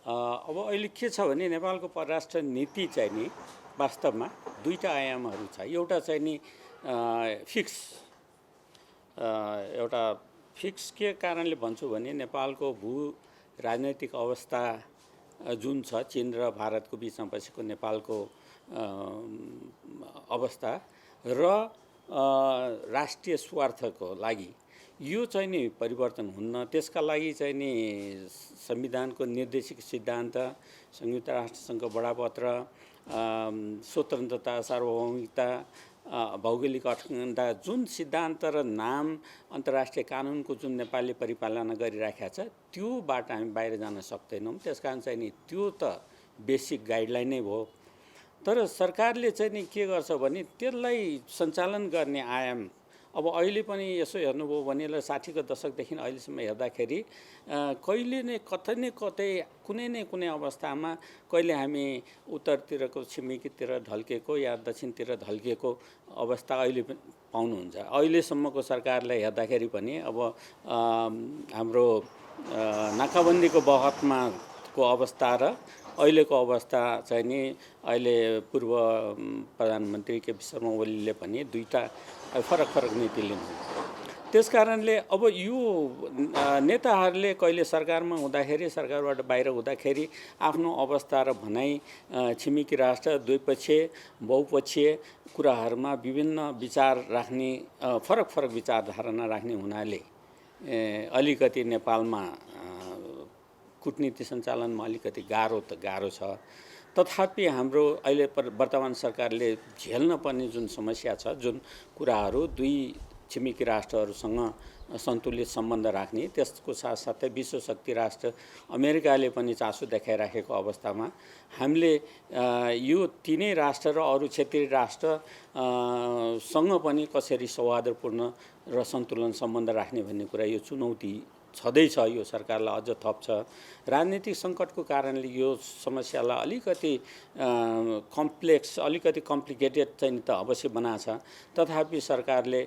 अब अहिले के छ भने नेपालको परराष्ट्र नीति चाहिँ नि वास्तवमा दुईटा आयामहरू छ। एउटा चाहिँ नि फिक्स, एउटा फिक्स के कारणले भन्छु भने नेपालको भू राजनैतिक अवस्था जुन छ, चीन र भारतको बिचमा बसेको नेपालको अवस्था र राष्ट्रिय स्वार्थको लागि यो चाहिँ नि परिवर्तन हुन्न। त्यसका लागि चाहिँ नि संविधानको निर्देशिक सिद्धान्त, संयुक्त राष्ट्रसङ्घको बडापत्र, स्वतन्त्रता, सार्वभौमिकता, भौगोलिक अखण्डता जुन सिद्धान्त र नाम अन्तर्राष्ट्रिय कानुनको जुन नेपालले परिपालना गरिराखेको छ त्योबाट हामी बाहिर जान सक्दैनौँ। त्यसकारण चाहिँ नि त्यो त बेसिक गाइडलाइन नै भयो। तर सरकारले चाहिँ नि के गर्छ भने त्यसलाई सञ्चालन गर्ने आयाम अब अहिले पनि यसो हेर्नुभयो भने 60 को दशकदेखि अहिलेसम्म हेर्दाखेरि कहिले नै कतै कुनै न कुनै अवस्थामा कहिले हामी उत्तरतिरको छिमेकीतिर ढल्केको या दक्षिणतिर ढल्केको अवस्था अहिले पनि पाउनुहुन्छ। अहिलेसम्मको सरकारलाई हेर्दाखेरि पनि अब हाम्रो नाकाबन्दीको बहसमा को अवस्था र अहिलेको अवस्था चाहिँ नि अहिले पूर्व प्रधानमन्त्री केपी शर्मा ओलीले पनि दुईटा फरक नीति लिनु। त्यसकारणले अब यो नेताहरूले कहिले सरकारमा हुँदाखेरि, सरकारबाट बाहिर हुँदाखेरि आफ्नो अवस्था र भनाइ छिमेकी राष्ट्र, द्विपक्षीय बहुपक्षीय कुराहरूमा विभिन्न विचार राख्ने, फरक विचारधारणा राख्ने हुनाले अलिकति नेपालमा कूटनीति सञ्चालनमा अलिकति गाह्रो छ। तथापि हाम्रो अहिले वर्तमान सरकारले झेल्न पर्ने जुन समस्या छ, जुन कुराहरू दुई छिमेकी राष्ट्रहरूसँग सन्तुलित सम्बन्ध राख्ने, त्यसको साथसाथै विश्व शक्ति राष्ट्र अमेरिकाले पनि चासो देखाइराखेको अवस्थामा हामीले यो तीनै राष्ट्र र अरू क्षेत्रीय राष्ट्रसँग पनि कसरी सौहार्दपूर्ण र सन्तुलन सम्बन्ध राख्ने भन्ने कुरा यो चुनौती छँदैछ। यो सरकारलाई अझ थप छ। राजनीतिक सङ्कटको कारणले यो समस्यालाई अलिकति कम्प्लेक्स, अलिकति कम्प्लिकेटेड चाहिँ त अवश्य बनाएको छ। तथापि सरकारले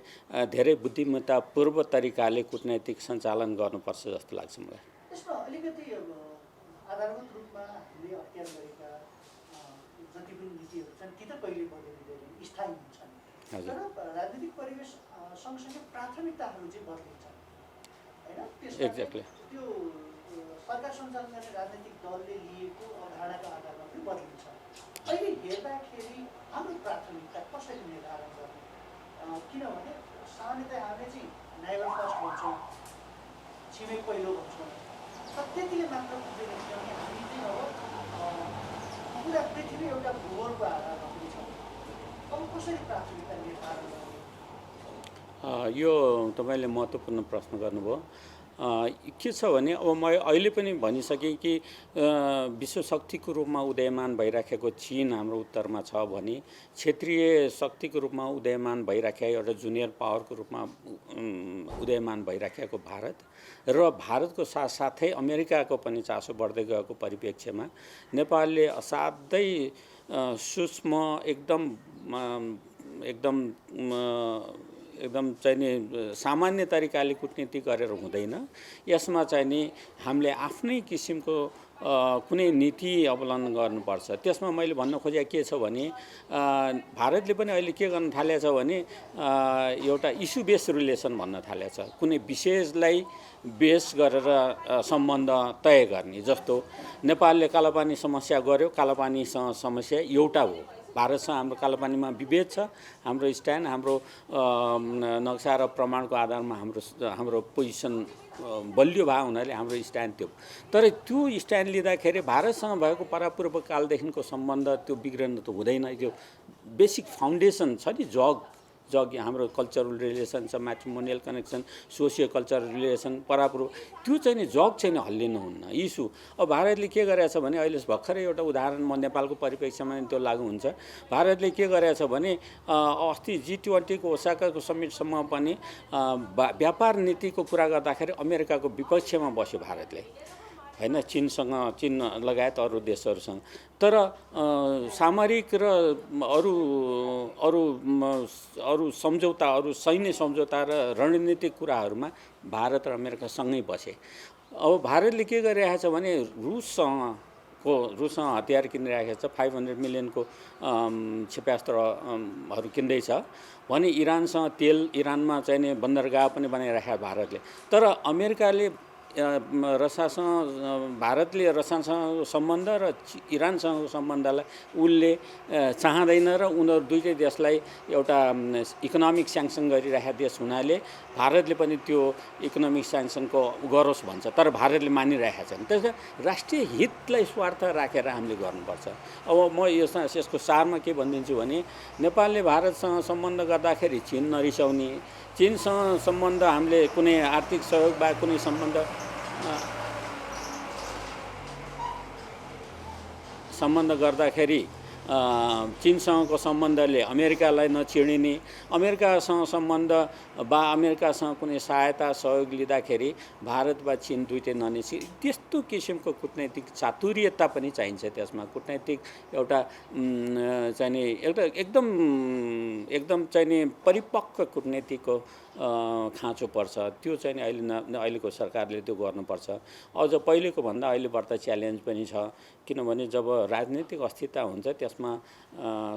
धेरै बुद्धिमत्तापूर्व तरिकाले कूटनैतिक सञ्चालन गर्नुपर्छ जस्तो लाग्छ मलाई। यसमा अलिकति आधारभूत रूपमा हामीले अख्तियार गरेका जति पनि नीतिहरू छन् ती त कहिले बदलिँदैन, स्थायी हुन्छन्। तर राजनीतिक परिवेश सँगसँगै प्राथमिकताहरू चाहिँ बदलिन्छन्। एक्ज्याक्टली त्यो सरकार सञ्चालन गर्ने राजनीतिक दलले लिएको अवधारणाका आधारमा पनि बदलिन्छ। अहिले हेर्दाखेरि हाम्रो प्राथमिकता कसरी निर्धारण गर्ने? किनभने सामान्यतया हामीले चाहिँ नेबर फर्स्ट भन्छौँ, छिमेक पहिलो भन्छौँ, त्यतिले मात्र पुग्दैन। किनभने हामी चाहिँ अब पुरा पृथ्वी एउटा भूगोलको आधारमा पनि छौँ। अब कसरी प्राथमिकता निर्धारण गर्ने? यो तपाईले महत्त्वपूर्ण प्रश्न गर्नुभयो। के छ भने अब म अहिले पनि भनिसकेँ कि विश्व शक्तिको रूपमा उदयमान भइराखेको चीन हाम्रो उत्तरमा छ भने क्षेत्रीय शक्तिको रूपमा उदयमान भइराखेको एउटा जुनियर पावरको रूपमा उदयमान भइराखेको भारत र भारतको साथसाथै अमेरिकाको पनि चासो बढ्दै गएको परिप्रेक्ष्यमा नेपालले असाध्यै सूक्ष्म एकदम चाहिँ नि सामान्य तरिकाले कूटनीति गरेर हुँदैन। यसमा चाहिँ नि हामीले आफ्नै किसिमको कुनै नीति अवलम्बन गर्नुपर्छ। त्यसमा मैले भन्न खोजेको के छ भने भारतले पनि अहिले के गर्न थालेको छ भने एउटा इस्यु बेस रिलेसन भन्न थालेको छ। कुनै विषयलाई बेस गरेर सम्बन्ध तय गर्ने। जस्तो नेपालले कालापानी समस्या गर्यो, कालापानीसँग समस्या एउटा हो। भारतसँग हाम्रो कालापानीमा विभेद छ। हाम्रो स्ट्यान्ड, हाम्रो नक्सा र प्रमाणको आधारमा हाम्रो पोजिसन बलियो भए हुनाले हाम्रो स्ट्यान्ड त्यो। तर त्यो स्ट्यान्ड लिँदाखेरि भारतसँग भएको परापूर्व कालदेखिको सम्बन्ध त्यो बिग्रन त हुँदैन। त्यो बेसिक फाउन्डेसन छ नि, जग हाम्रो कल्चरल रिलेसन छ, म्याट्रिमोनियल कनेक्सन, सोसियो कल्चरल रिलेसन, परापूर्व त्यो चाहिँ नि जग चाहिँ नि हल्लिनुहुन्न इस्यु। अब भारतले के गरेछ भने अहिले भर्खरै एउटा उदाहरण म नेपालको परिप्रेक्ष्यमा त्यो लागू हुन्छ। भारतले के गरेछ भने अस्ति G20 को ओसाकाको समिटसम्म पनि व्यापार नीतिको कुरा गर्दाखेरि अमेरिकाको विपक्षमा बस्यो भारतले, हैन, चीन लगायत अरू देशहरूसँग। तर सामरिक र अरू सम्झौता, अरू सैन्य सम्झौता र रणनीतिक कुराहरूमा भारत र अमेरिका सँगै बसे। अब भारतले के गरिरहेछ भने रुससँग को रुससँग हतियार किनिराखेको छ, 500 मिलियनको क्षेपणास्त्रहरू किन्दैछ भने इरानसँग तेल, इरानमा चाहिने बन्दरगाह पनि बनाइराखेको भारतले। तर अमेरिकाले भारतले रसियासँग सम्बन्ध र इरानसँगको सम्बन्धलाई उसले चाहँदैन र उनीहरू दुईटै देशलाई एउटा इकोनोमिक स्याङ्सन गरिरहेका देश हुनाले भारतले पनि त्यो इकोनोमिक स्याङ्सनको गरोस् भन्छ, तर भारतले मानिरहेका छैन। त्यसले राष्ट्रिय हितलाई स्वार्थ राखेर हामीले गर्नुपर्छ। अब म यसको सारमा के भनिदिन्छु भने नेपालले भारतसँग सम्बन्ध गर्दाखेरि चीन नरिसाउने, चीनसँग सम्बन्ध हामीले कुनै आर्थिक सहयोग वा कुनै सम्बन्ध गर्दाखेरि चीनसँगको सम्बन्धले अमेरिकालाई नछिडिने, अमेरिकासँग सम्बन्ध वा अमेरिकासँग कुनै सहायता सहयोग लिँदाखेरि भारत वा चीन दुईटै ननिसी, त्यस्तो किसिमको कूटनैतिक चातुर्यता पनि चाहिन्छ। त्यसमा कूटनैतिक एउटा चाहिने एउटा एकदम चाहिने परिपक्व कूटनीतिको खाँचो पर्छ। त्यो चाहिँ अहिलेको सरकारले त्यो गर्नुपर्छ। अझ पहिलेको भन्दा अहिले बढ्ता च्यालेन्ज पनि छ, किनभने जब राजनीतिक अस्थिरता हुन्छ त्यसमा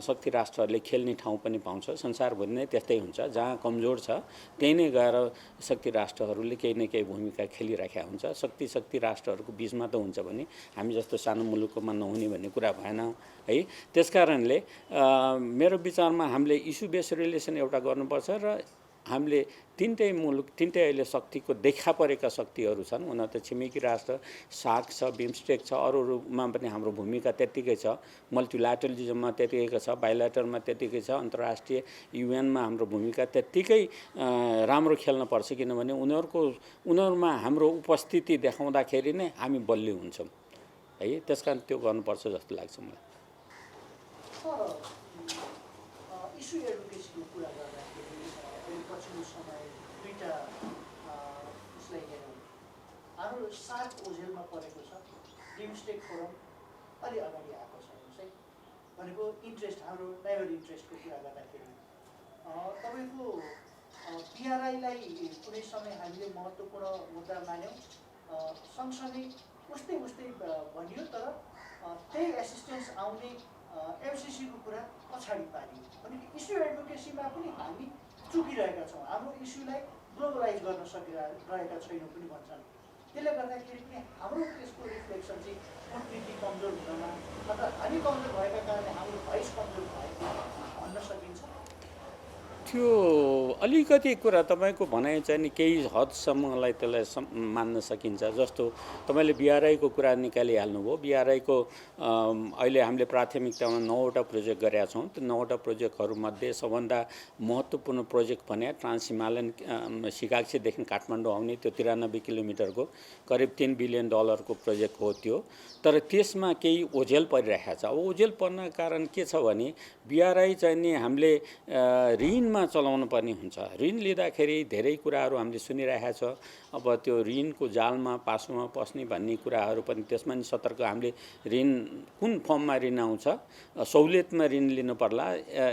शक्ति राष्ट्रहरूले खेल्ने ठाउँ पनि पाउँछ। संसारभरि नै त्यस्तै हुन्छ, जहाँ कमजोर छ त्यही नै गएर शक्ति राष्ट्रहरूले केही न केही भूमिका खेलिराखेका हुन्छ। शक्ति राष्ट्रहरूको बिचमा त हुन्छ भने हामी जस्तो सानो मुलुकमा नहुने भन्ने कुरा भएन है। त्यसकारणले मेरो विचारमा हामीले इस्यु बेस्ड रिलेसन एउटा गर्नुपर्छ र हामीले तिनटै अहिले शक्तिको देखा परेका शक्तिहरू छन्। उनीहरू त छिमेकी राष्ट्र, सार्क छ, बिमस्टेक छ, अरूमा पनि हाम्रो भूमिका त्यत्तिकै छ, मल्टिल्याटरलिजममा त्यत्तिकै छ, बाइल्याटरमा त्यत्तिकै छ, अन्तर्राष्ट्रिय युएनमा हाम्रो भूमिका त्यत्तिकै राम्रो खेल्न पर्छ, किनभने उनीहरूमा हाम्रो उपस्थिति देखाउँदाखेरि नै हामी बलियो हुन्छौँ है। त्यसकारण त्यो गर्नुपर्छ जस्तो लाग्छ मलाई। इस्यु एडुकेसनको कुरा गर्दाखेरि पछिल्लो समय दुईवटा उसलाई हेरौँ, हाम्रो सार्क ओझेलमा परेको छ, बिमस्टेक फोरम अलि अगाडि आएको छ है। भनेको इन्ट्रेस्ट, हाम्रो नेभर इन्ट्रेस्टको कुरा गर्दाखेरि तपाईँको बिआरआईलाई कुनै समय हामीले महत्त्वपूर्ण मुद्दा मान्यौँ, सँगसँगै उस्तै भनियो, तर त्यही एसिस्टेन्स आउने एमसिसीको कुरा पछाडि पारियो। भनेको इस्यु एडभोकेसीमा पनि हामी चुकिरहेका छौँ, हाम्रो इस्युलाई ग्लोबलाइज गर्न सकिरहेका छैनौँ पनि भन्छन्। त्यसले गर्दाखेरि पनि हाम्रो त्यसको रिफ्लेक्सन चाहिँ कूटनीति कमजोर हुनमा अथवा हामी कमजोर भएका कारणले हाम्रो भोइस कमजोर भएको भन्न सकिन्छ। त्यो अलिकति कुरा तपाईँको भनाइ चाहिँ नि केही हदसम्मलाई त्यसलाई मान्न सकिन्छ। जस्तो तपाईँले बिआरआईको कुरा निकालिहाल्नुभयो। बिआरआईको अहिले हामीले प्राथमिकतामा 9वटा प्रोजेक्ट गरेका छौँ। त्यो 9वटा प्रोजेक्टहरूमध्ये सबभन्दा महत्त्वपूर्ण प्रोजेक्ट भने ट्रान्स हिमालयन सिकाक्सीदेखि काठमाडौँ आउने त्यो 93 किलोमिटरको करिब $3 बिलियन को प्रोजेक्ट हो त्यो। तर त्यसमा केही ओझेल परिरहेको छ। अब ओझेल पर्न कारण के छ भने बिआरआई चाहिँ नि हामीले ऋणमा चलाउनु पर्ने हुन्छ। ऋण लिँदाखेरि धेरै कुराहरू हामीले सुनिरहेका छ। अब त्यो ऋणको जालमा पासोमा पस्ने भन्ने कुराहरू पनि त्यसमा नि सतर्क। हामीले ऋण कुन फर्ममा ऋण आउँछ, सहुलियतमा ऋण लिनु पर्ला।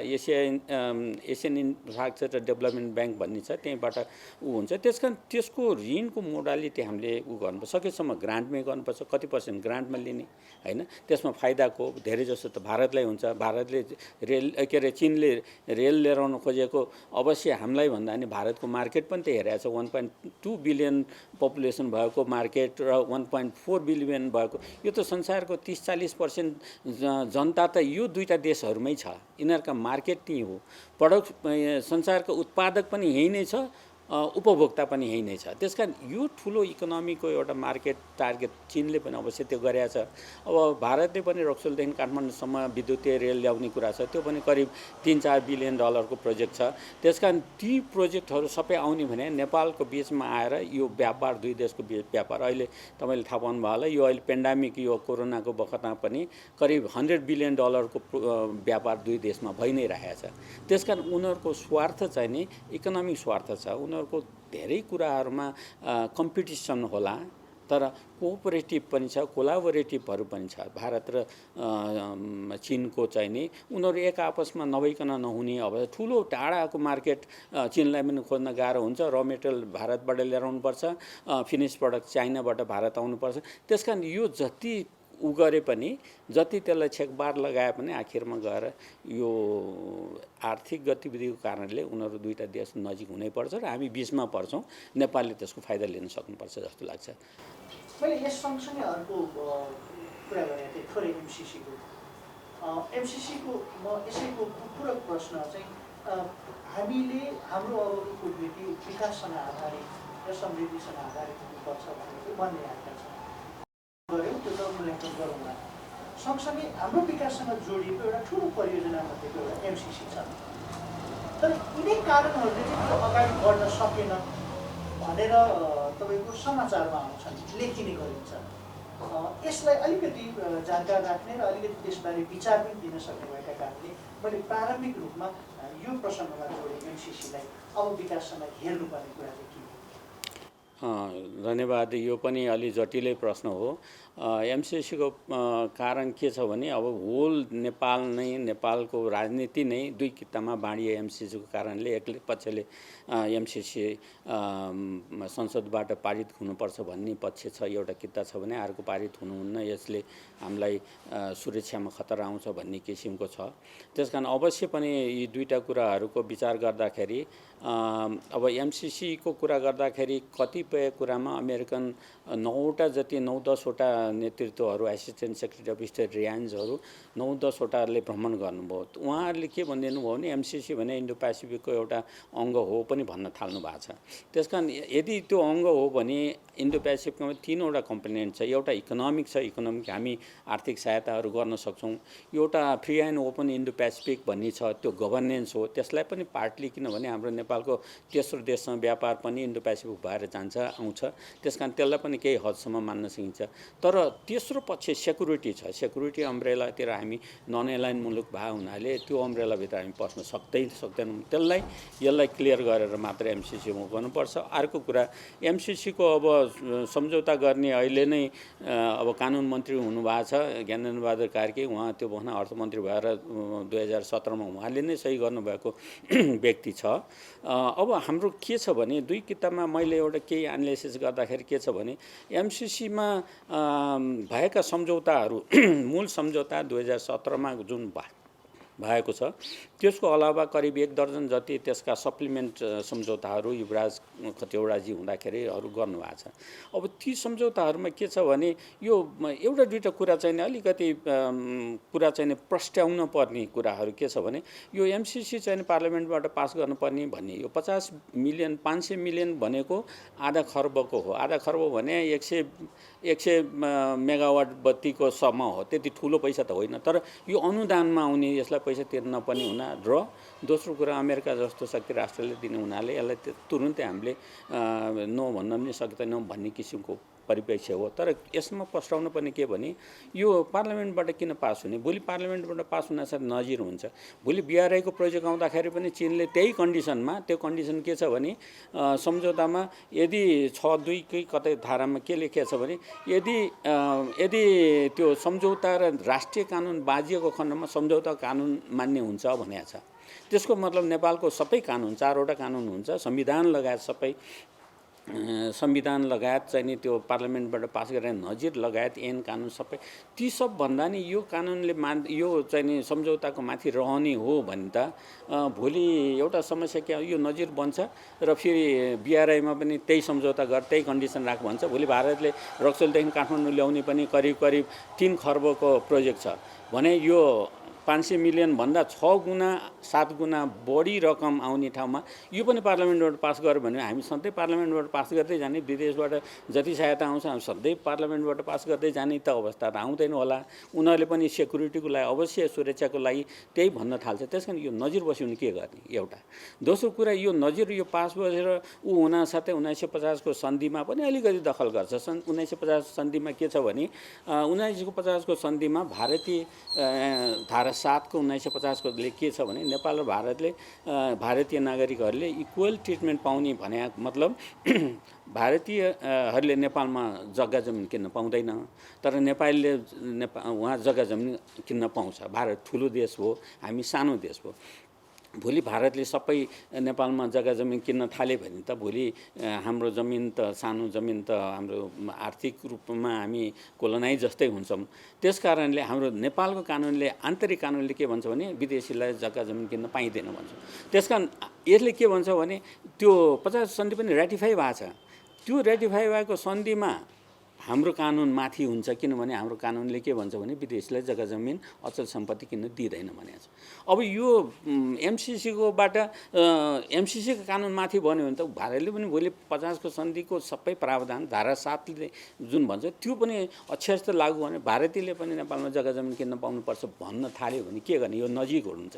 एसियन इन्फ्रास्ट्रक्चर डेभलपमेन्ट ब्याङ्क भन्ने छ, त्यहीँबाट हुन्छ। त्यसकारण त्यसको ऋणको मोडालिटी हामीले गर्नुपर्छ। सकेसम्म ग्रान्टमै गर्नुपर्छ। कति % ग्रान्टमा लिने हैन, त्यसमा फाइदाको धेरै जसो त भारतलाई हुन्छ। भारतले चीनले रेल लिएर आउन खोजेको अवश्य हामीलाई भन्दा नि भारतको मार्केट पनि त हेरेको छ। 1.2 बिलियन पपुलेसन भएको मार्केट र 1.4 बिलियन भएको, यो त संसारको 30-40% जनता त यो दुईटा देशहरूमै छ। यिनीहरूका मार्केट त्यही हो। संसारको उत्पादक पनि यही नै छ, उपभोक्ता पनि यही नै छ। त्यसकारण यो ठुलो इकोनोमीको एउटा मार्केट टार्गेट चीनले पनि अवश्य त्यो गरेको छ। अब भारतले पनि रक्सोलदेखि काठमाडौँसम्म विद्युतीय रेल ल्याउने कुरा छ, त्यो पनि करिब $3-4 बिलियन को प्रोजेक्ट छ। त्यसकारण ती प्रोजेक्टहरू सबै आउने भने नेपालको बिचमा आएर यो व्यापार, दुई देशको व्यापार अहिले तपाईँले थाहा पाउनु भयो होला, यो अहिले पेन्डामिक यो कोरोनाको बखतमा पनि करिब $100 बिलियन को व्यापार दुई देशमा भइ नै रहेको छ। त्यसकारण उनीहरूको स्वार्थ चाहिँ नि इकोनोमिक स्वार्थ छ। उनीहरूको धेरै कुराहरूमा कम्पिटिसन होला, तर कोअपरेटिभ पनि छ, कोलाबोरेटिभहरू पनि छ। भारत र चीनको चाहिँ नि उनीहरू एक आपसमा नभइकन नहुने। अब ठुलो टाढाको मार्केट चीनलाई पनि खोज्न गाह्रो हुन्छ। र मेटेरियल भारतबाट ल्याएर आउनुपर्छ, फिनिस प्रडक्ट चाइनाबाट भारत आउनुपर्छ। त्यसकारण यो जति उ गरे पनि जति त्यसलाई छेकबार लगाए पनि आखिरमा गएर यो आर्थिक गतिविधिको कारणले उनीहरू दुईटा देश नजिक हुनैपर्छ र हामी बिचमा पर्छौँ। नेपालले त्यसको फाइदा लिन सक्नुपर्छ जस्तो लाग्छ। मैले यस सँगसँगै अर्को कुरा गरेको थिएँ थोरै एमसिसीको म यसैको पूरक प्रश्न चाहिँ हामीले हाम्रो अबको कूटनीति विकाससँग आधारित र समृद्धिसँग आधारित हुनुपर्छ भनेर भन्दै आएका छौँ। गऱ्यौँ त्यो त मूल्याङ्कन गरौँला। सँगसँगै हाम्रो विकाससँग जोडिएको एउटा ठुलो परियोजनामध्येको एउटा एमसिसी छ। तर यिनै कारणहरूले चाहिँ त्यो अगाडि बढ्न सकेन भनेर तपाईँको समाचारमा आउँछन्, लेखिने गरिन्छ। यसलाई अलिकति जानकार राख्ने र अलिकति त्यसबारे विचार पनि दिन सक्ने भएका कारणले मैले प्रारम्भिक रूपमा यो प्रसङ्गमा जोडेँ एमसिसीलाई अब विकाससँग हेर्नुपर्ने कुरा चाहिँ के हो? धन्यवाद। यो पनि अलि जटिलै प्रश्न हो। एमसिसीको कारण के छ भने अब होल नेपाल नै नेपालको राजनीति नै दुई कितामा बाँडिए एमसिसीको कारणले एक पक्षले एमसिसी संसदबाट पारित हुनुपर्छ भन्ने पक्ष छ, एउटा किता छ भने अर्को पारित हुनुहुन्न, यसले हामीलाई सुरक्षामा खतरा आउँछ भन्ने किसिमको छ। त्यसकारण अवश्य पनि यी दुईटा कुराहरूको विचार गर्दाखेरि अब एमसिसीको कुरा गर्दाखेरि कतिपय कुरामा अमेरिकन 9वटा जति 9-10वटा नेतृत्वहरू एसिस्टेन्ट सेक्रेटरी अफ स्टेट रियान्जहरू 9-10वटाले भ्रमण गर्नुभयो। उहाँहरूले के भनिदिनु भयो भने एमसिसी भने इन्डो पेसिफिकको एउटा अङ्ग हो पनि भन्न थाल्नु भएको छ। त्यसकारण यदि त्यो अङ्ग हो भने इन्डो पेसिफिकमा 3वटा कम्पोनेन्ट छ। एउटा इकोनोमिक छ, इकोनोमिक हामी आर्थिक सहायताहरू गर्न सक्छौँ। एउटा free and open Indo Pacific भन्ने छ, त्यो गभर्नेन्स हो। त्यसलाई पनि पार्टली किनभने हाम्रो नेपालको तेस्रो देशसँग व्यापार पनि इन्डो पेसिफिक भएर जान्छ आउँछ, त्यसकारण त्यसलाई पनि केही हदसम्म मान्न सकिन्छ। तर तेस्रो पक्ष सेक्युरिटी छ। सेक्युरिटी अम्ब्रेलातिर हामी नन एलाइन मुलुक भए हुनाले त्यो अम्ब्रेलाभित्र हामी पस्न सक्दैनौँ। यसलाई क्लियर गरेर मात्र एमसिसीमा गर्नुपर्छ। अर्को कुरा एमसिसीको अब सम्झौता गर्ने अहिले नै अब कानुन मन्त्री हुनुभएको छ ज्ञानेन्द्र बहादुर कार्की, उहाँ त्यो भन्न अर्थमन्त्री भएर 2017मा उहाँले नै सही गर्नुभएको व्यक्ति छ। अब हाम्रो के छ भने दुई किताबमा मैले एउटा केही एनालिसिस गर्दाखेरि के छ भने एमसिसीमा भएका सम्झौताहरू मूल सम्झौता 2017मा जुन भएको छ त्यसको अलावा करिब 1 दर्जन जति त्यसका सप्लिमेन्ट सम्झौताहरू युवराज खतिवडाजी हुँदाखेरि गर्नुभएको छ। अब ती सम्झौताहरूमा के छ भने यो एउटा दुईटा कुरा चाहिँ अलिकति कुरा चाहिँ प्रस्ट्याउन पर्ने कुराहरू के छ भने यो एमसिसी चाहिँ पार्लियामेन्टबाट पास गर्नुपर्ने भन्ने यो 500 मिलियन भनेको आधा खर्बको हो। आधा खर्ब भने 100 मेगावाट बत्तीको सम हो, त्यति ठुलो पैसा त होइन। तर यो अनुदानमा आउने, यसलाई पैसा तिर्न पनि हुना र दोस्रो कुरा अमेरिका जस्तो शक्ति राष्ट्रले दिने हुनाले यसलाई तुरुन्तै हामीले नो भन्न पनि सक्दैनौँ भन्ने किसिमको परिप्रेक्ष्य हो। तर यसमा प्रस्ताउनु पर्ने के भने यो पार्लियामेन्टबाट किन पास हुने? भोलि पार्लियामेन्टबाट पास हुनासाथ नजिर हुन्छ। भोलि बिआरआईको प्रोजेक्ट आउँदाखेरि पनि चीनले त्यही कन्डिसनमा, त्यो कन्डिसन के छ भने सम्झौतामा यदि 6(2) कै कतै धारामा के लेखिएको छ भने यदि त्यो सम्झौता र राष्ट्रिय कानुन बाजिएको खण्डमा सम्झौता कानुन मान्य हुन्छ भनेको छ। त्यसको मतलब नेपालको सबै कानुन 4वटा कानुन हुन्छ, संविधान लगायत चाहिँ नि त्यो पार्लियामेन्टबाट पास गरेर नजिर लगायत ऐन कानुन सबै ती सब भन्दा नि यो कानुनले यो चाहिँ नि सम्झौताको माथि रहने हो भने त भोलि एउटा समस्या के यो नजिर बन्छ र फेरि बिआरआईमा पनि त्यही सम्झौता गर, त्यही कन्डिसन राख भन्छ। भोलि भारतले रक्सोलदेखि काठमाडौँ ल्याउने पनि करिब 3 खर्बको प्रोजेक्ट छ भने यो 500 मिलियन भन्दा 6 गुणा 7 गुणा बढी रकम आउने ठाउँमा यो पनि पार्लियामेन्टबाट पास गर्यो भने हामी सधैँ पार्लियामेन्टबाट पास गर्दै जाने, विदेशबाट जति सहायता आउँछ हामी सधैँ पार्लियामेन्टबाट पास गर्दै जाने त अवस्था त आउँदैन होला। उनीहरूले पनि सेक्युरिटीको लागि अवश्य सुरक्षाको लागि त्यही भन्न थाल्छ। त्यसकारण यो नजिर बस्यो भने के गर्ने एउटा। दोस्रो कुरा यो नजिर यो पास बसेर ऊ हुनासाथै 1950 को सन्धिमा पनि अलिकति दखल गर्छ। सन् 1950 सन्धिमा के छ भने 1950 को सन्धिमा भारतीय धारा 7 को 1950 को के छ भने नेपाल र भारतले भारतीय नागरिकहरूले इक्वल ट्रिटमेन्ट पाउने भने मतलब भारतीयहरूले नेपालमा जग्गा जमिन किन्न पाउँदैन, तर नेपालीले वहाँ जग्गा जमिन किन्न पाउँछ। भारत ठुलो देश हो, हामी सानो देश हो। भोलि भारतले सबै नेपालमा जग्गा जमिन किन्न थाल्यो भने त भोलि हाम्रो जमिन त सानो जमिन त हाम्रो आर्थिक रूपमा हामी कोलोनाइज जस्तै हुन्छौँ। त्यस कारणले हाम्रो नेपालको कानुनले आन्तरिक कानुनले के भन्छ भने विदेशीलाई जग्गा जमिन किन्न पाइँदैन भन्छ। त्यसकारण यसले के भन्छ भने त्यो 50 सन्धि पनि रेटिफाई भएको छ। त्यो रेटिफाई भएको सन्धिमा हाम्रो कानुन माथि हुन्छ, किनभने हाम्रो कानुनले के भन्छ भने विदेशीलाई जग्गा जमिन अचल सम्पत्ति किन्न दिँदैन भनेको छ। अब यो एमसिसीकोबाट एमसिसीको कानुन माथि बन्यो भने त भारतले पनि भोलि 50 को सन्धिको सबै प्रावधान धारा 7 ले जुन भन्छ त्यो पनि अक्षरशः लागू भने भारतीयले पनि नेपालमा जग्गा जमिन किन्न पाउनुपर्छ भन्न थाल्यो भने के गर्ने? यो नजिक हुन्छ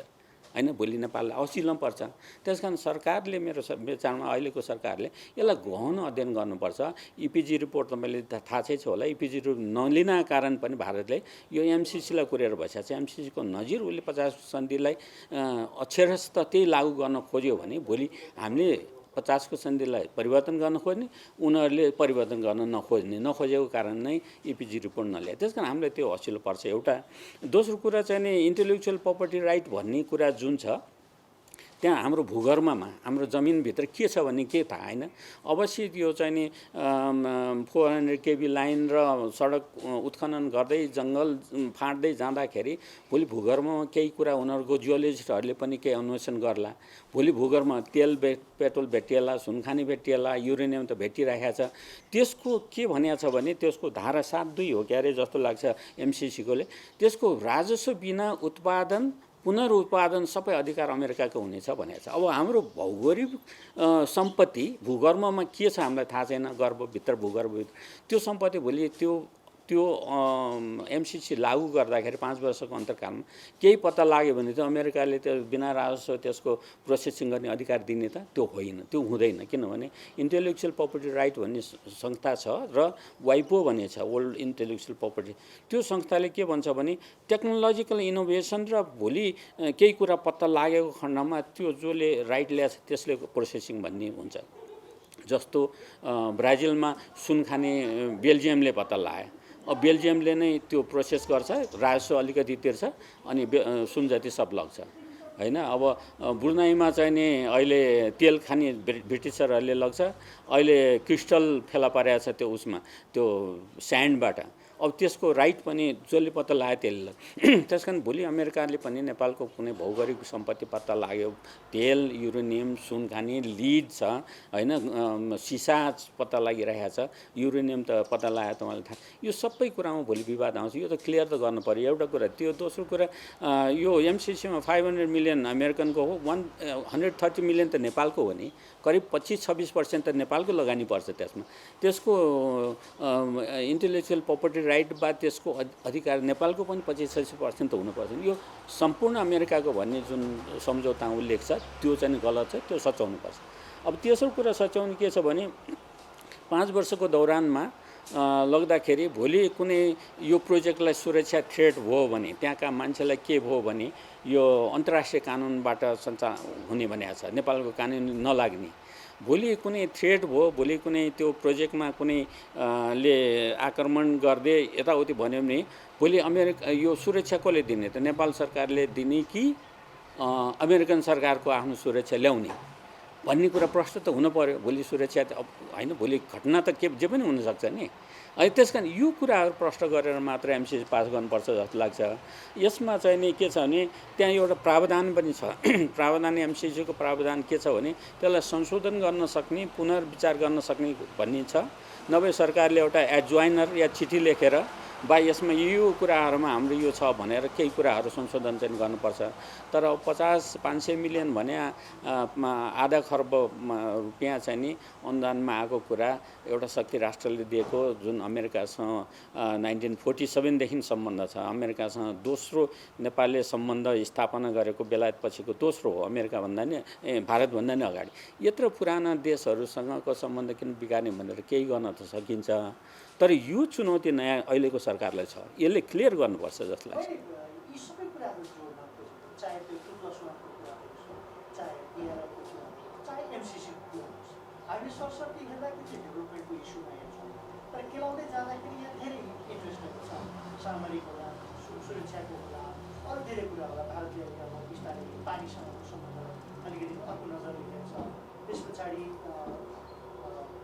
हैन, भोलि नेपाललाई असिलो पर्छ। त्यसकारण सरकारले मेरो विचारमा अहिलेको सरकारले यसलाई गहन अध्ययन गर्नुपर्छ। इपिजी रिपोर्ट तपाईँले थाहा छ होला, इपिजी रिपोर्ट नलिना कारण पनि भारतले यो एमसिसीलाई कुरेर बसेको छ। एमसिसीको नजिर उसले 50 सन्धिलाई अक्षरशः त्यही लागू गर्न खोज्यो भने भोलि हामीले 50 को सन्धिलाई परिवर्तन गर्न खोज्ने, उनीहरूले परिवर्तन गर्न नखोजेको कारण नै इपिजी रिपोर्ट नल्याए। त्यसकारण हामीलाई त्यो असिलो पर्छ एउटा। दोस्रो कुरा चाहिँ नि इन्टेलेक्चुअल प्रपर्टी राइट भन्ने कुरा जुन छ त्यहाँ हाम्रो भूगर्भमा हाम्रो जमिनभित्र के छ भन्ने के थाहा हैन। अवश्य यो चाहिँ नि 400 केबी लाइन र सडक उत्खनन गर्दै जङ्गल फाँड्दै जाँदाखेरि भोलि भूगर्भमा केही कुरा उनीहरूको जियोलोजिस्टहरूले पनि केही अन्वेषण गर्ला। भोलि भूगर्भमा तेल पेट्रोल भेटिएला, सुनखानी भेटिएला, युरेनियम त भेटिरहेको छ। त्यसको के भनिएको छ भने त्यसको धारा 7(2) हो क्यारे जस्तो लाग्छ एमसिसीकोले। त्यसको राजस्व बिना उत्पादन पुनरुत्पादन सबै अधिकार अमेरिकाको हुनेछ भनेको छ। अब हाम्रो भौगोलिक सम्पत्ति भूगर्भमा के छ हामीलाई थाहा छैन, गर्भभित्र भूगर्भभित्र त्यो सम्पत्ति भोलि त्यो एमसिसी लागू गर्दाखेरि 5 वर्षको अन्तरकालमा केही पत्ता लाग्यो भने त अमेरिकाले त्यो बिना राजस्व त्यसको प्रोसेसिङ गर्ने अधिकार दिने त त्यो होइन, त्यो हुँदैन। किनभने इन्टेलेक्चुअल प्रपर्टी राइट भन्ने संस्था छ र वाइपो भन्ने छ, वर्ल्ड इन्टेलेक्चुअल प्रपर्टी। त्यो संस्थाले के भन्छ भने टेक्नोलोजिकल इनोभेसन र भोलि केही कुरा पत्ता लागेको खण्डमा त्यो जसले राइट ल्याछ त्यसले प्रोसेसिङ भन्ने हुन्छ। जस्तो ब्राजिलमा सुनखानी बेल्जियमले पत्ता लगायो, अब बेल्जियमले नै त्यो प्रोसेस गर्छ, राजस्व अलिकति तिर्छ अनि सुन जति सब लग्छ हैन। अब ब्रुनाईमा चाहिँ नि अहिले तेल खानी ब्रिटिसरहरूले लग्छ, अहिले क्रिस्टल फेला पारेको छ त्यो उसमा त्यो स्यान्डबाट। अब त्यसको राइट पनि जसले पत्ता लाग्यो त्यसले। त्यसकारण भोलि अमेरिकाले पनि नेपालको कुनै भौगोलिक सम्पत्ति पत्ता लाग्यो, तेल, युरेनियम, सुनखानी, लिड छ हैन, सिसा पत्ता लागिरहेको छ, युरेनियम त पत्ता लाग्यो तपाईँलाई थाहा। यो सबै कुरामा भोलि विवाद आउँछ। यो त क्लियर त गर्नु पर्यो एउटा कुरा त्यो। दोस्रो कुरा यो एमसिसीमा 500 मिलियन अमेरिकनको हो, 130 मिलियन त नेपालको हो नि, करिब 25-26% त नेपालको लगानी पर्छ त्यसमा। त्यसको इन्टेलेक्चुअल प्रपर्टी राइट बाद त्यसको अधिकार नेपालको पनि 25-26% त हुनुपर्छ। यो सम्पूर्ण अमेरिकाको भन्ने जुन सम्झौता उल्लेख छ त्यो चाहिँ गलत छ, त्यो सच्याउनुपर्छ। अब तेस्रो कुरा सच्याउनु के छ भने 5 वर्षको दौरानमा लग्दाखेरि भोलि कुनै यो प्रोजेक्टलाई सुरक्षा थ्रेट भयो भने त्यहाँका मान्छेलाई के भयो भने यो अन्तर्राष्ट्रिय कानुनबाट सञ्चालन हुने भनेको छ, नेपालको कानुन नलाग्ने। भोलि कुनै थ्रेट भयो, भोलि कुनै त्यो प्रोजेक्टमा कुनै ले आक्रमण गर्दै यताउति भन्यो भने भोलि अमेरिका यो सुरक्षा कसले दिने त? नेपाल सरकारले दिने कि अमेरिकन सरकारको आफ्नो सुरक्षा ल्याउने भन्ने कुरा प्रश्न त हुनु पर्यो। भोलि सुरक्षा त हैन, भोलि घटना त के जे पनि हुनसक्छ नि। त्यसकारण यो कुराहरू प्रश्न गरेर मात्र एमसिसी पास गर्नुपर्छ जस्तो लाग्छ। यसमा चाहिँ नि के छ भने त्यहाँ एउटा प्रावधान पनि छ। प्रावधान एमसिसीको प्रावधान के छ भने त्यसलाई संशोधन गर्न सक्ने, पुनर्विचार गर्न सक्ने भन्ने छ। नभए सरकारले एउटा एडजोइनर या चिठी लेखेर बा यसमा यो कुराहरूमा हाम्रो यो छ भनेर केही कुराहरू संशोधन चाहिँ गर्नुपर्छ। तर 500 मिलियन भने आधा खर्ब रुपियाँ चाहिँ नि अनुदानमा आएको कुरा एउटा शक्ति राष्ट्रले दिएको, जुन अमेरिकासँग 1947 देखि सम्बन्ध छ। अमेरिकासँग दोस्रो नेपालले सम्बन्ध स्थापना गरेको बेलायत पछिको दोस्रो हो, अमेरिकाभन्दा नि भारतभन्दा नि अगाडि। यत्रो पुराना देशहरूसँगको सम्बन्ध किन बिगार्ने भनेर केही गर्न त सकिन्छ। तर यो चुनौती नयाँ अहिलेको सरकारलाई छ, यसले क्लियर गर्नुपर्छ जस्तो लाग्छ। यी सबै कुराहरू जोड्न चाहे त्यो टुक्लसमाको कुरा होस्, चाहे बिआरको कुरा होस्, चाहे एमसिसीको कुरा होस्, हामी सरसर्ती हेर्दाखेरि चाहिँ डेभलपमेन्टको इस्युमा हेर्छौँ। तर केलाउँदै जाँदाखेरि यहाँ धेरै इन्ट्रेस्टहरू छ, सामरिक होला, सुरक्षाको होला, अरू धेरै कुरा होला। भारतीय बिस्तारै पानीसँगको सम्बन्धलाई अलिकति अर्को नजरले हेर्छ। त्यस पछाडि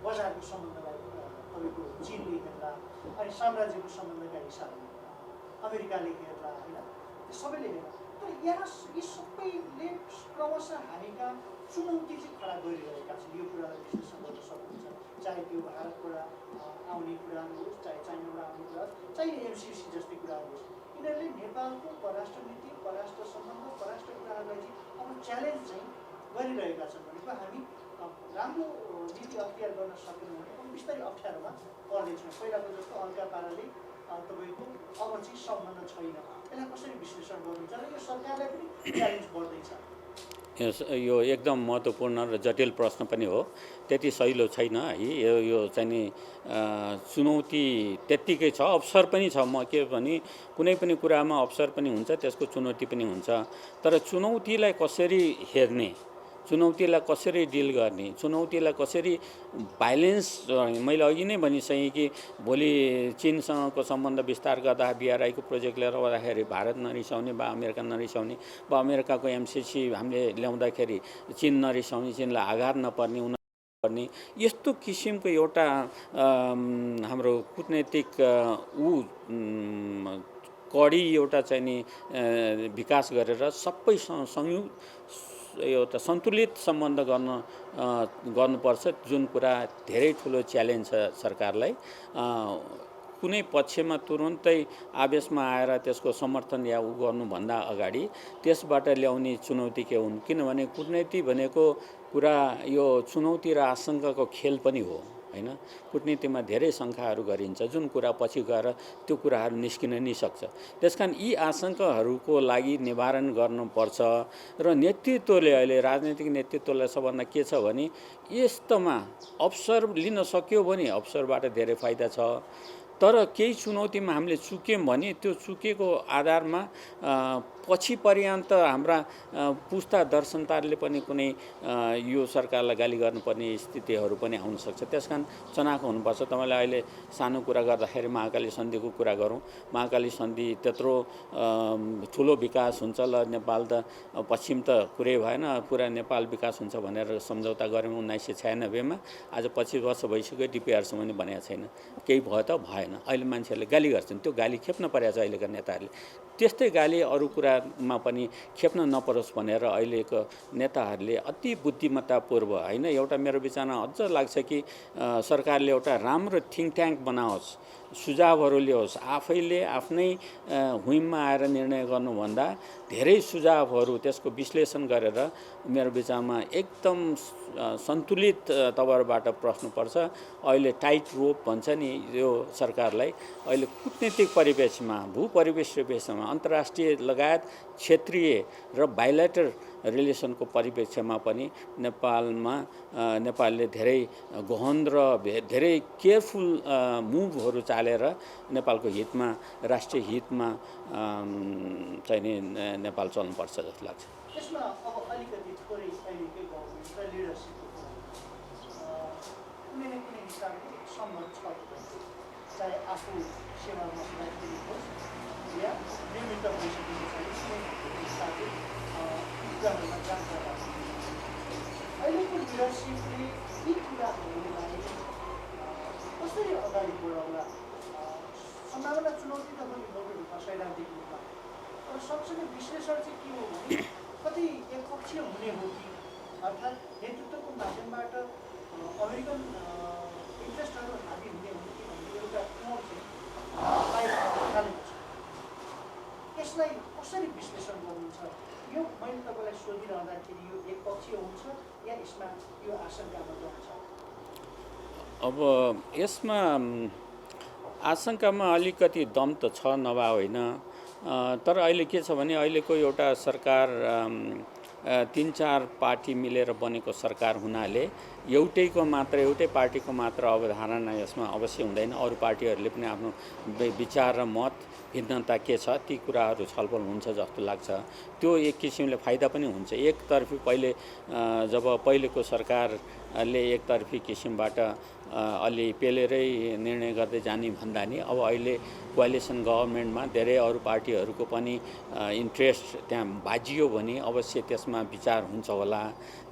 बजारको सम्बन्धलाई तपाईँको चीनले हेर्ला, अनि साम्राज्यको सम्बन्धका हिसाबले अमेरिकाले हेर्ला होइन, त्यो सबैले हेर्ला। तर यहाँ यी सबैले क्रमशः हामीका चुनौती चाहिँ खडा गरिरहेका छन्। यो कुरालाई विश्लेषण गर्न सक्नुहुन्छ, चाहे त्यो भारतबाट आउने कुराहरू होस्, चाहे चाइनाबाट आउने कुरा होस्, चाहे एमसिसी जस्तै कुराहरू होस्। यिनीहरूले नेपालको परराष्ट्र नीति, परराष्ट्र सम्बन्ध, परराष्ट्र कुराहरूलाई चाहिँ अब च्यालेन्ज चाहिँ गरिरहेका छन्। भनेको हामी राम्रो नीति अख्तियार गर्न सकेनौँ भने अब बिस्तारै अप्ठ्यारोमा पर्दैछौँ। पहिलाको जस्तो हल्का पाराले तपाईँको अब चाहिँ सम्बन्ध छैन। यसलाई कसरी विश्लेषण गर्नुहुन्छ र यो सरकारलाई पनि च्यालेन्ज बढ्दैछ? यो एकदम महत्त्वपूर्ण र जटिल प्रश्न पनि हो, त्यति सहिलो छैन है। यो चाहिँ नि चुनौती त्यत्तिकै छ, अवसर पनि छ। म के भने कुनै पनि कुरामा अवसर पनि हुन्छ, त्यसको चुनौती पनि हुन्छ। तर चुनौतीलाई कसरी हेर्ने, चुनौतीलाई कसरी डिल गर्ने, चुनौतीलाई कसरी ब्यालेन्स, मैले अघि नै भनिसकेँ कि भोलि चीनसँगको सम्बन्ध विस्तार गर्दा BRI को प्रोजेक्ट लिएर आउँदाखेरि भारत नरिसाउने वा अमेरिका नरिसाउने वा अमेरिकाको MCC हामीले ल्याउँदाखेरि चीन नरिसाउने, चीनलाई आघात नपर्ने पर्ने, यस्तो किसिमको एउटा हाम्रो कूटनैतिक कडी एउटा चाहिँ नि विकास गरेर सबै एउटा सन्तुलित सम्बन्ध गर्नुपर्छ, जुन कुरा धेरै ठुलो च्यालेन्ज छ सरकारलाई। कुनै पक्षमा तुरुन्तै आवेशमा आएर त्यसको समर्थन या गर्नुभन्दा अगाडि त्यसबाट ल्याउने चुनौती के हुन्? किनभने कूटनीति भनेको कुरा यो चुनौती र आशंकाको खेल पनि हो हैन। कूटनीतिमा धेरै शङ्काहरू गरिन्छ, जुन कुरा पछि गएर त्यो कुराहरू निस्किन नि सक्छ। त्यसकारण यी आशंकाहरूको लागि निवारण गर्नुपर्छ र नेतृत्वले, अहिले राजनीतिक नेतृत्वलाई सबभन्दा के छ भने यस्तोमा अवसर लिन सक्यो भने अवसरबाट धेरै फाइदा छ। तर केही चुनौतीमा हामीले चुक्यौँ भने त्यो चुकेको आधारमा पछि पर्यन्त हाम्रा पुस्ता दर्शनतारले पनि कुनै यो सरकारलाई गाली गर्नुपर्ने स्थितिहरू पनि आउन सक्छ। त्यसकारण चनाखो हुनुपर्छ। तपाईँले अहिले सानो कुरा गर्दाखेरि महाकाली सन्धिको कुरा गरौँ। महाकाली सन्धि त्यत्रो ठुलो विकास हुन्छ ल, नेपाल त पश्चिम त कुरै भएन, पुरा नेपाल विकास हुन्छ भनेर सम्झौता गऱ्यौँ 1996 मा। आज 25 वर्ष भइसक्यो, DPRसम्म पनि भनेको छैन। केही भयो त भएन। अहिले मान्छेहरूले गाली गर्छन्, त्यो गाली खेप्न परेको छ अहिलेका नेताहरूले। त्यस्तै गाली अरू कुरामा पनि खेप्न नपरोस् भनेर अहिलेको नेताहरूले अति बुद्धिमत्तापूर्व होइन, एउटा मेरो विचारमा अझ लाग्छ कि सरकारले एउटा राम्रो थिङ्क ट्याङ्क बनाओस्, सुझावहरू ल्याओस्। आफैले आफ्नै हुइममा आएर निर्णय गर्नुभन्दा धेरै सुझावहरू त्यसको विश्लेषण गरेर मेरो विचारमा एकदम सन्तुलित तवरबाट प्रश्नुपर्छ। अहिले टाइट रोप भन्छ नि यो सरकारलाई, अहिले कूटनीतिक परिवेशमा, भूपरिवेशमा, अन्तर्राष्ट्रिय लगायत क्षेत्रीय र बाइलेटरल रिलेसनको परिप्रेक्ष्यमा पनि नेपालले धेरै गहन र धेरै केयरफुल मुभहरू चालेर नेपालको हितमा, राष्ट्रिय हितमा चाहिँ नि नेपाल चल्नुपर्छ जस्तो लाग्छ। यसमा अब अलिकति थोरै अहिलेकै गभर्मेन्ट र लिडरसिपको कुनै न कुनै हिसाबले सम्बन्ध छ, चाहे आफू सेवामा हुँदाखेरि होस् या नियमित भइसकेको छ कुनै हिसाबले कुराहरूमा जानकारी अहिलेको लिडरसिपले यी कुराहरूलाई कसरी अगाडि बढाउला? सम्भावना चुनौती त पनि गभर्मेन्टमा सैद्धान्तिक रूपमा, तर सँगसँगै विश्लेषण चाहिँ के हो भने कति एकपक्षीय हुने हो कि अर्थात् नेतृत्वको माध्यमबाट अमेरिकन इन्ट्रेस्टहरू हाबी हुने हो कि भन्ने एउटा मोड चाहिँ थालेको छ। यसलाई कसरी विश्लेषण गर्नुहुन्छ? यो मैले तपाईँलाई सोधिरहँदाखेरि यो एकपक्षीय हुन्छ या यसमा यो आशंका मात्र हुन्छ? अब यसमा आशंकामा अलिकति दम त छ, नभए होइन। तर अहिले के छ भने अहिलेको एउटा सरकार 3-4 पार्टी मिलेर बनेको सरकार हुनाले एउटै पार्टीको मात्र अवधारणा यसमा अवश्य हुँदैन। अरू पार्टीहरूले पनि आफ्नो विचार र मत भिन्नता के छ ती कुराहरू छलफल हुन्छ जस्तो लाग्छ। त्यो एक किसिमले फाइदा पनि हुन्छ। एकतर्फी जब पहिलेको सरकार ले एकतर्फी किसिमबाट अलि पेलेरै निर्णय गर्दै जाने भन्दा नि अब अहिले कोअलिसन गभर्मेन्टमा धेरै अरू पार्टीहरूको पनि इन्ट्रेस्ट त्यहाँ बाजियो भने अवश्य त्यसमा विचार हुन्छ होला।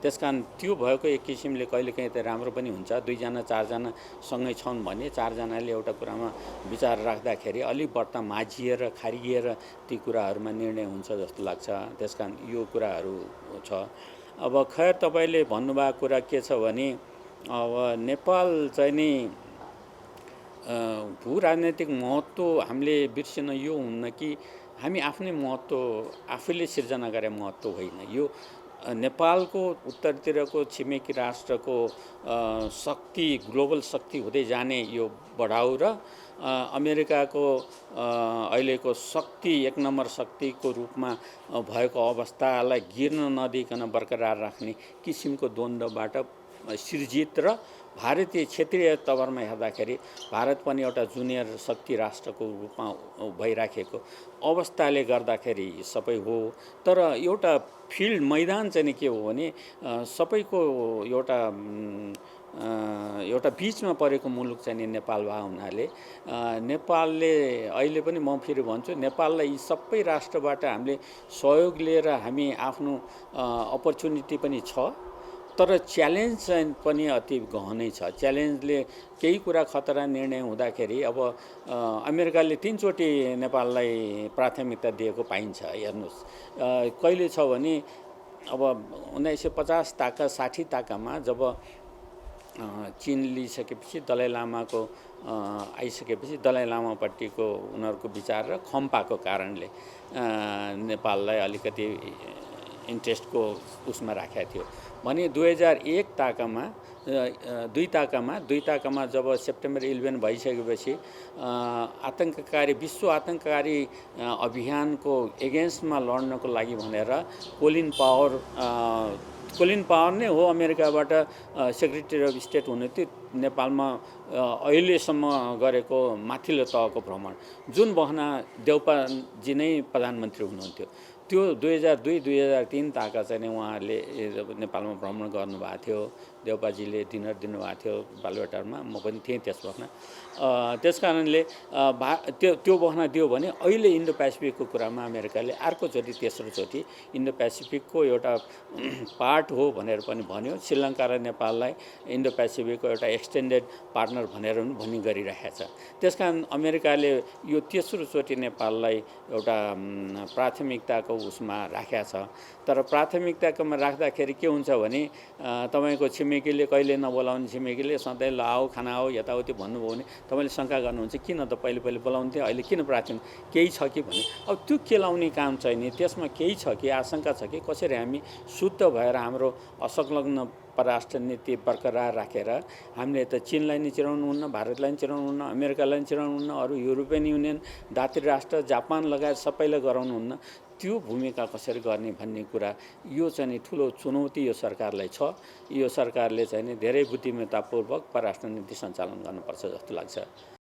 त्यसकारण त्यो भएको एक किसिमले कहिलेकाहीँ त राम्रो पनि हुन्छ। 2 जना 4 जना सँगै छन् भने 4 जनाले एउटा कुरामा विचार राख्दाखेरि अलिक बढ्ता माझिएर खारिएर ती कुराहरूमा निर्णय हुन्छ जस्तो लाग्छ। त्यसकारण यो कुराहरू छ। अब खैर तपाईले भन्नुभएको कुरा के छ भने अब नेपाल चाहिँ नि भू राजनैतिक महत्त्व हामीले बिर्सिन यो हुन्न कि हामी आफ्नै महत्त्व आफैले सिर्जना गरे महत्त्व होइन। यो नेपालको उत्तरतिरको छिमेकी राष्ट्रको शक्ति ग्लोबल शक्ति हुँदै जाने यो बढाउ र अमेरिकाको अहिलेको शक्ति 1 नम्बर शक्तिको रूपमा भएको अवस्थालाई गिर्न नदिकन बरकरार राख्ने किसिमको द्वन्द्वबाट सिर्जित र भारतीय क्षेत्रीय तवरमा हेर्दाखेरि भारत पनि एउटा जुनियर शक्ति राष्ट्रको रूपमा भइराखेको अवस्थाले गर्दाखेरि सबै हो। तर एउटा फिल्ड मैदान चाहिँ के हो भने सबैको एउटा बीचमा परेको मुलुक चाहिँ नेपाल भए हुनाले नेपालले अहिले पनि म फेरि भन्छु नेपाललाई यी सबै राष्ट्रबाट हामीले सहयोग लिएर हामी आफ्नो अपर्च्युनिटी पनि छ। तर च्यालेन्ज चाहिँ पनि अति गहनै छ। च्यालेन्जले केही कुरा खतरा निर्णय हुँदाखेरि अब अमेरिकाले 3 चोटि नेपाललाई प्राथमिकता दिएको पाइन्छ। हेर्नुहोस् कहिले छ भने अब 1950 ताका 60 ताकामा जब चीन लिइसकेपछि दलाई लामाको आइसकेपछि दलाई लामापट्टिको उनीहरूको विचार र खम्पाको कारणले नेपाललाई अलिकति इन्ट्रेस्टको उसमा राखेको थियो भने 2001 ताकामा 2 ताकामा जब सेप्टेम्बर 11 भइसकेपछि आतंककारी विश्व आतंककारी अभियानको एगेन्स्टमा लड्नको लागि भनेर कोलिन पावर नै हो अमेरिकाबाट सेक्रेटरी अफ स्टेट हुने थियो नेपालमा अहिलेसम्म गरेको माथिल्लो तहको भ्रमण जुन बहना देउपाजी नै प्रधानमन्त्री हुनुहुन्थ्यो। त्यो 2002-2003 ताका चाहिँ उहाँहरूले नेपालमा भ्रमण गर्नुभएको थियो। देउपाजीले डिनर दिनुभएको थियो बालुवाटारमा, म पनि थिएँ त्यस बखना। त्यस कारणले त्यो बहना दियो भने अहिले इन्डो पेसिफिकको कुरामा अमेरिकाले अर्कोचोटि तेस्रो चोटि इन्डो पेसिफिकको एउटा पार्ट हो भनेर पनि भन्यो। श्रीलङ्का र नेपाललाई इन्डो पेसिफिकको एउटा एक्सटेन्डेड पार्टनर भनेर पनि भन्ने गरिरहेको छ। त्यसकारण अमेरिकाले यो तेस्रो चोटि नेपाललाई एउटा प्राथमिकताको उसमा राखेको छ। तर प्राथमिकताकोमा राख्दाखेरि के हुन्छ भने तपाईको छिमेकीले कहिले नबोलाउने छिमेकीले सधैँ ल आओ खाना आओ यताउति भन्नुभयो भने तपाईले शङ्का गर्नुहुन्छ किन त पहिले बोलाउँथे अहिले किन प्राथमिक केही छ कि भने अब त्यो केलाउने काम चाहिँ नि त्यसमा केही छ कि आशंका छ कि कसरी हामी शुद्ध भएर हाम्रो असंलग्न परराष्ट्र नीति बरकरार राखेर हामीले त चीनलाई नि चिराउनुहुन्न, भारतलाई नि चिराउनुहुन्न, अमेरिकालाई नि चिराउनुहुन्न, अरू युरोपियन युनियन दात्री राष्ट्र जापान लगायत सबैलाई गराउनुहुन्न। त्यो भूमिका कसरी गर्ने भन्ने कुरा यो चाहिँ नि ठुलो चुनौती यो सरकारलाई छ। यो सरकारले चाहिँ नि धेरै बुद्धिमत्तापूर्वक परराष्ट्र नीति सञ्चालन गर्नुपर्छ जस्तो लाग्छ।